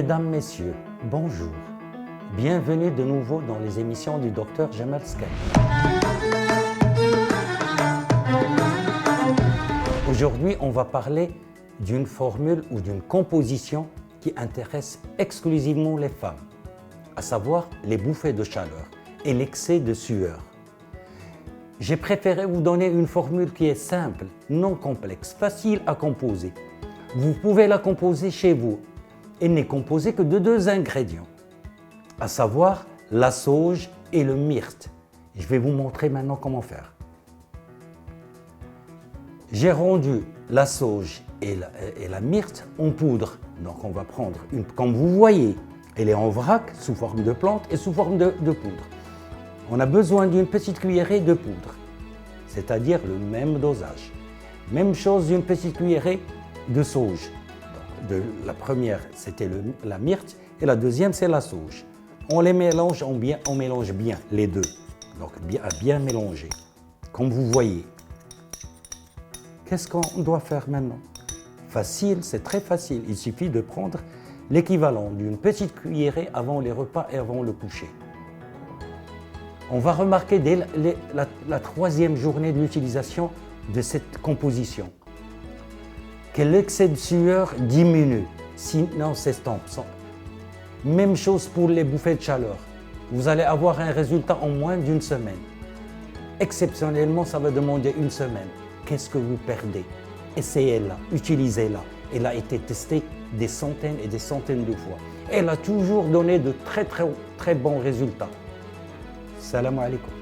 Mesdames, Messieurs, bonjour. Bienvenue de nouveau dans les émissions du Dr Jamal Sky. Aujourd'hui, on va parler d'une formule ou d'une composition qui intéresse exclusivement les femmes, à savoir les bouffées de chaleur et l'excès de sueur. J'ai préféré vous donner une formule qui est simple, non complexe, facile à composer. Vous pouvez la composer chez vous. Elle n'est composée que de 2 ingrédients, à savoir la sauge et le myrte. Je vais vous montrer maintenant comment faire. J'ai rendu la sauge et la myrte en poudre. Donc on va prendre une, comme vous voyez, elle est en vrac, sous forme de plante et sous forme de poudre. On a besoin d'une petite cuillerée de poudre, c'est-à-dire le même dosage. Même chose d'une petite cuillerée de sauge. Donc, la première, c'était la myrte et la deuxième, c'est la sauge. On les mélange, on mélange bien les deux. Donc bien mélanger, comme vous voyez. Qu'est-ce qu'on doit faire maintenant? Facile, c'est très facile. Il suffit de prendre l'équivalent d'une petite cuillerée avant les repas et avant le coucher. On va remarquer dès la 3e journée de l'utilisation de cette composition que l'excès de sueur diminue, sinon s'estompe. Même chose pour les bouffées de chaleur. Vous allez avoir un résultat en moins d'1 semaine. Exceptionnellement, ça va demander 1 semaine. Qu'est-ce que vous perdez? Essayez-la, utilisez-la. Elle a été testée des centaines et des centaines de fois. Elle a toujours donné de très bons résultats. Salam alaikum.